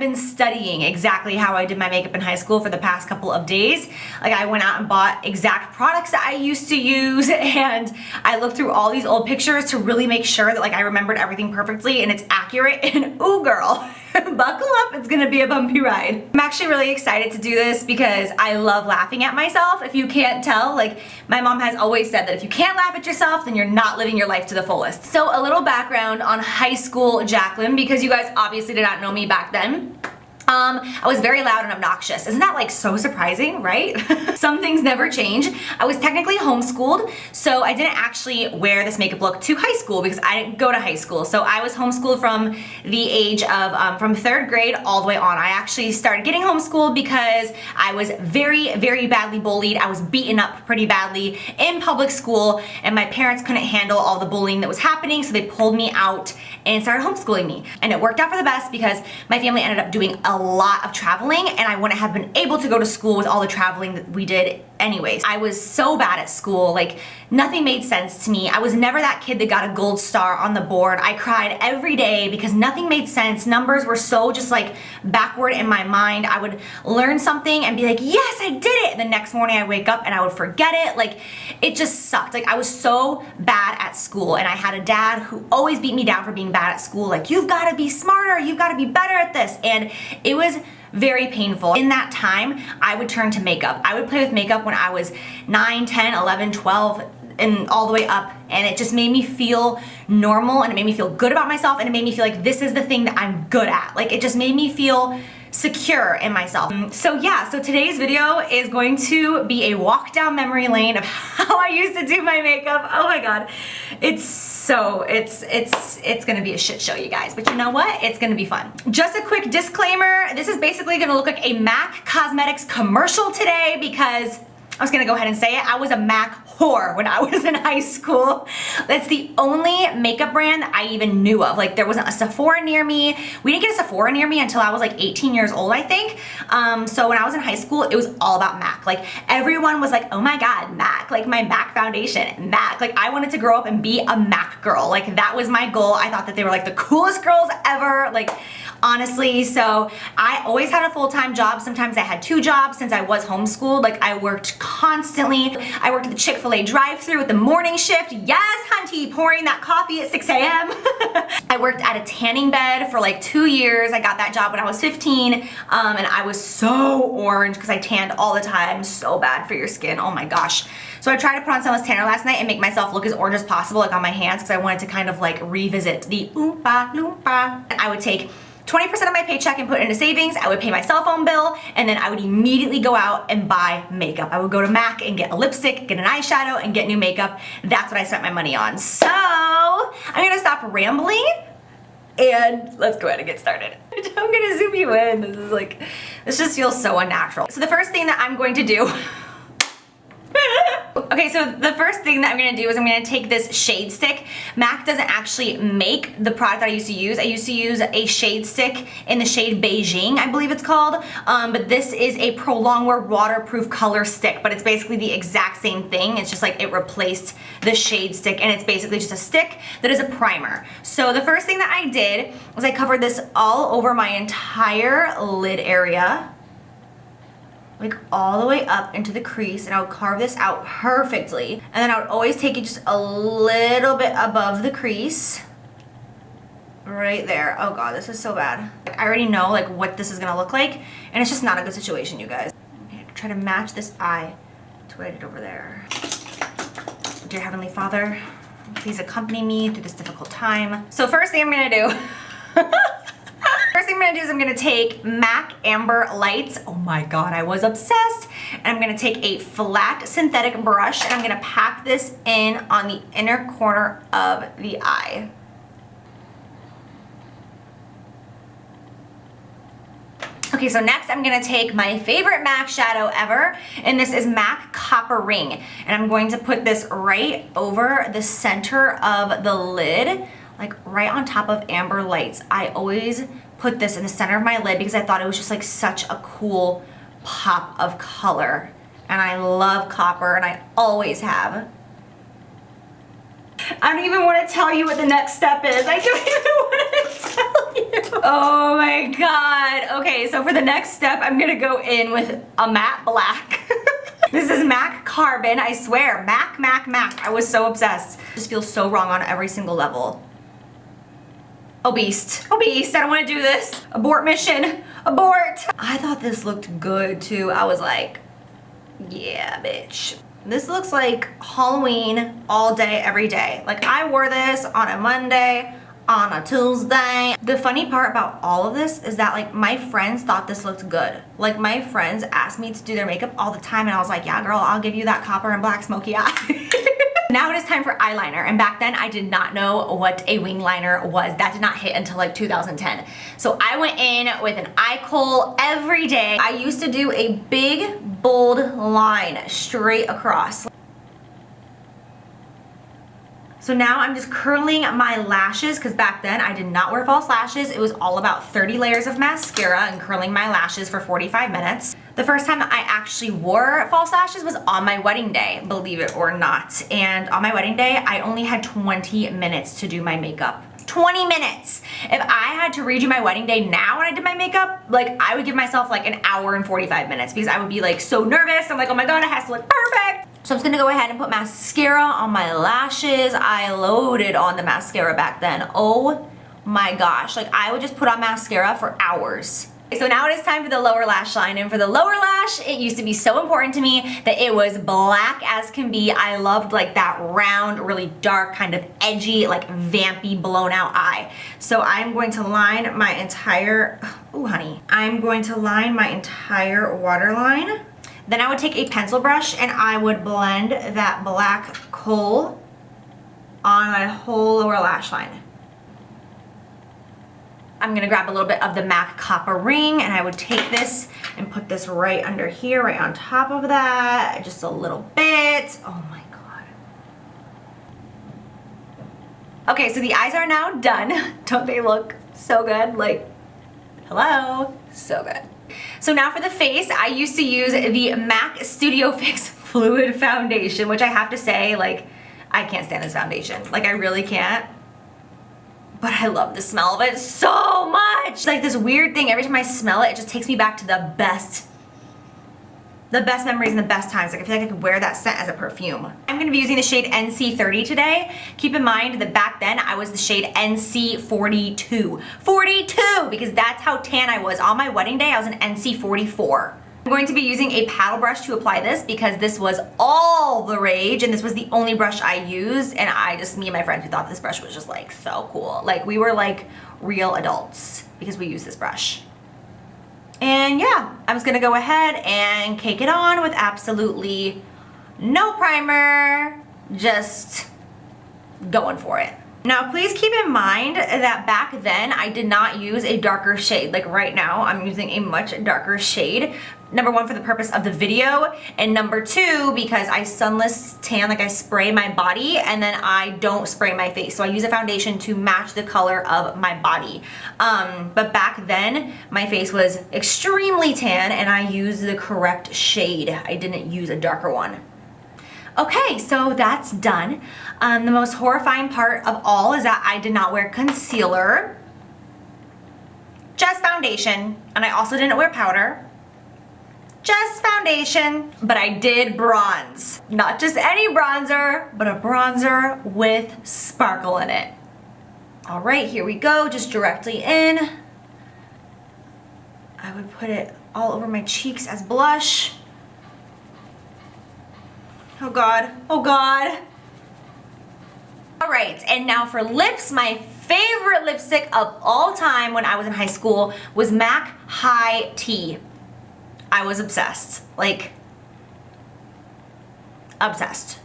been studying exactly how I did my makeup in high school for the past couple of days. Like, I went out and bought exact products that I used to use, and I looked through all these old pictures to really make sure that like I remembered everything perfectly and it's accurate, and ooh girl, buckle up, it's gonna be a bumpy ride. I'm actually really excited to do this because I love laughing at myself. If you can't tell, like, my mom has always said that if you can't laugh at yourself, then you're not living your life to the fullest. So a little background on high school Jaclyn, because you guys obviously did not know me back then. I was very loud and obnoxious. Isn't that like so surprising, right? Some things never change. I was technically homeschooled, so I didn't actually wear this makeup look to high school because I didn't go to high school. So I was homeschooled from the age of, from 3rd grade all the way on. I actually started getting homeschooled because I was very, very badly bullied. I was beaten up pretty badly in public school, and my parents couldn't handle all the bullying that was happening, so they pulled me out and started homeschooling me. And it worked out for the best because my family ended up doing a lot of traveling, and I wouldn't have been able to go to school with all the traveling that we did anyways. I was so bad at school, like nothing made sense to me. I was never that kid that got a gold star on the board. I cried every day because nothing made sense. Numbers were so just like backward in my mind. I would learn something and be like, yes, I did it. And the next morning I wake up and I would forget it. Like, it just sucked. Like, I was so bad at school, and I had a dad who always beat me down for being bad at school. Like, you've got to be smarter, you've got to be better at this. And it was very painful. In that time, I would turn to makeup. I would play with makeup when I was 9, 10, 11, 12, and all the way up, and it just made me feel normal, and it made me feel good about myself, and it made me feel like this is the thing that I'm good at. Like, it just made me feel secure in myself. So yeah, so today's video is going to be a walk down memory lane of how I used to do my makeup. Oh my god. It's gonna be a shit show, you guys, but you know what? It's gonna be fun. Just a quick disclaimer, this is basically gonna look like a MAC Cosmetics commercial today because I was gonna go ahead and say it, I was a MAC whore when I was in high school. That's the only makeup brand that I even knew of. Like, there wasn't a Sephora near me. We didn't get a Sephora near me until I was like 18 years old, I think. So when I was in high school, it was all about MAC. Like, everyone was like, oh my god, MAC. Like, my MAC foundation, MAC. Like, I wanted to grow up and be a MAC girl. Like, that was my goal. I thought that they were like the coolest girls ever. Like, honestly, so I always had a full-time job. Sometimes I had 2 jobs since I was homeschooled. Like, I worked constantly. I worked at the Chick-fil-A drive-thru with the morning shift. Yes, hunty, pouring that coffee at 6 a.m. I worked at a tanning bed for like 2 years. I got that job when I was 15, and I was so orange because I tanned all the time. So bad for your skin, oh my gosh. So I tried to put on Sunless Tanner last night and make myself look as orange as possible, like on my hands, because I wanted to kind of like revisit the oompa loompa. I would take 20% of my paycheck and put it into savings. I would pay my cell phone bill, and then I would immediately go out and buy makeup. I would go to MAC and get a lipstick, get an eyeshadow, and get new makeup. That's what I spent my money on. So I'm gonna stop rambling and let's go ahead and get started. I'm gonna zoom you in. This just feels so unnatural. So the first thing that I'm going to do okay, so the first thing that I'm gonna do is I'm gonna take this shade stick. MAC doesn't actually make the product that I used to use. I used to use a shade stick in the shade Beijing, I believe it's called. But this is a Prolong Wear waterproof color stick, but it's basically the exact same thing. It's just like it replaced the shade stick, and it's basically just a stick that is a primer. So the first thing that I did was I covered this all over my entire lid area, like all the way up into the crease, and I would carve this out perfectly. And then I would always take it just a little bit above the crease, right there. Oh god, this is so bad. I already know like what this is gonna look like, and it's just not a good situation, you guys. Okay, try to match this eye to what I did over there. Dear Heavenly Father, please accompany me through this difficult time. So first thing I'm gonna do first thing I'm gonna do is I'm gonna take MAC Amber Lights. Oh my god, I was obsessed. And I'm gonna take a flat synthetic brush, and I'm gonna pack this in on the inner corner of the eye. Okay, so next I'm gonna take my favorite MAC shadow ever, and this is MAC Copper Ring. And I'm going to put this right over the center of the lid, like right on top of Amber Lights. I always put this in the center of my lid because I thought it was just like such a cool pop of color. And I love copper, and I always have. I don't even want to tell you what the next step is. I don't even want to tell you. Oh my God. Okay, so for the next step, I'm gonna go in with a matte black. This is MAC Carbon, I swear. MAC, MAC, MAC. I was so obsessed. Just feels so wrong on every single level. Obese. Obese, I don't wanna do this. Abort mission, abort. I thought this looked good too. I was like, yeah, bitch. This looks like Halloween all day, every day. Like I wore this on a Monday, on a Tuesday. The funny part about all of this is that like my friends thought this looked good. Like my friends asked me to do their makeup all the time and I was like, yeah girl, I'll give you that copper and black smoky eye. Now it is time for eyeliner, and back then I did not know what a wing liner was. That did not hit until like 2010. So I went in with an eye kohl every day. I used to do a big bold line straight across. So now I'm just curling my lashes because back then I did not wear false lashes. It was all about 30 layers of mascara and curling my lashes for 45 minutes. The first time I actually wore false lashes was on my wedding day, believe it or not. And on my wedding day, I only had 20 minutes to do my makeup. 20 minutes. If I had to redo my wedding day now when I did my makeup, like I would give myself like an hour and 45 minutes because I would be like so nervous. I'm like, oh my God, it has to look perfect. So I'm just gonna go ahead and put mascara on my lashes. I loaded on the mascara back then. Oh my gosh, like I would just put on mascara for hours. So now it is time for the lower lash line, and for the lower lash, it used to be so important to me that it was black as can be. I loved like that round, really dark, kind of edgy, like vampy, blown out eye. So I'm going to line my entire, ooh honey, I'm going to line my entire waterline. Then I would take a pencil brush and I would blend that black kohl on my whole lower lash line. I'm gonna grab a little bit of the MAC Copper Ring and I would take this and put this right under here, right on top of that, just a little bit. Oh my God. Okay, so the eyes are now done. Don't they look so good? Like, hello, so good. So now for the face, I used to use the MAC Studio Fix Fluid Foundation, which I have to say, like, I can't stand this foundation. Like, I really can't. But I love the smell of it so much. It's like this weird thing, every time I smell it, it just takes me back to the best memories and the best times. Like I feel like I could wear that scent as a perfume. I'm gonna be using the shade NC30 today. Keep in mind that back then I was the shade NC42. 42, because that's how tan I was. On my wedding day, I was an NC44. I'm going to be using a paddle brush to apply this because this was all the rage and this was the only brush I used, and me and my friends, we thought this brush was just like so cool. Like we were like real adults because we used this brush. And yeah, I'm just gonna go ahead and cake it on with absolutely no primer, just going for it. Now please keep in mind that back then I did not use a darker shade. Like right now I'm using a much darker shade. Number one, for the purpose of the video, and number two, because I sunless tan, like I spray my body and then I don't spray my face. So I use a foundation to match the color of my body. But back then my face was extremely tan and I used the correct shade. I didn't use a darker one. Okay, so that's done. The most horrifying part of all is that I did not wear concealer, just foundation, and I also didn't wear powder, just foundation, but I did bronze. Not just any bronzer, but a bronzer with sparkle in it. All right, here we go, just directly in. I would put it all over my cheeks as blush. Oh God, oh God. All right, and now for lips, my favorite lipstick of all time when I was in high school was MAC High Tea. I was obsessed, like, obsessed.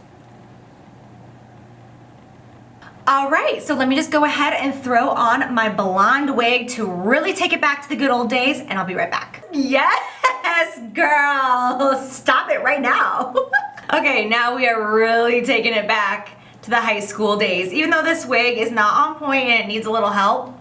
All right, so let me just go ahead and throw on my blonde wig to really take it back to the good old days, and I'll be right back. Yes, girl, stop it right now. Okay, now we are really taking it back to the high school days. Even though this wig is not on point and it needs a little help,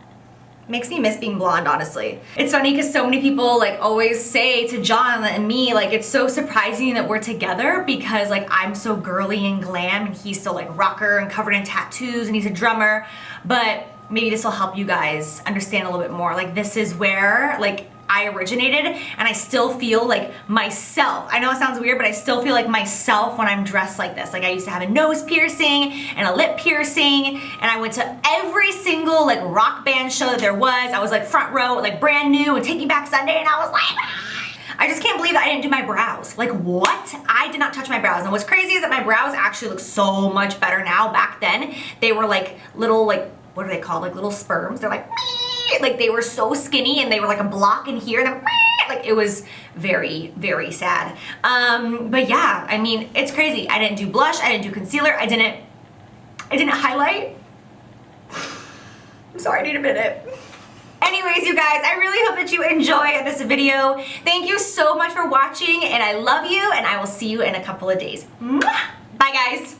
makes me miss being blonde, honestly. It's funny because so many people like always say to John and me, like it's so surprising that we're together because like I'm so girly and glam and he's so like rocker and covered in tattoos and he's a drummer. But maybe this will help you guys understand a little bit more. Like, this is where, like, I originated, and I still feel like myself. I know it sounds weird, but I still feel like myself when I'm dressed like this. Like, I used to have a nose piercing and a lip piercing, and I went to every single like rock band show that there was. I was like front row, like Brand New and Taking Back Sunday, and I was like, I just can't believe that I didn't do my brows. Like, what? I did not touch my brows. And what's crazy is that my brows actually look so much better now. Back then, they were like little, like, what are they called? Like little sperms. They're like they were so skinny, and they were like a block in here. And like, it was very, very sad. But yeah, I mean, it's crazy. I didn't do blush. I didn't do concealer. I didn't highlight. I'm sorry, I need a minute. Anyways, you guys, I really hope that you enjoy this video. Thank you so much for watching, and I love you, and I will see you in a couple of days. Mwah! Bye, guys.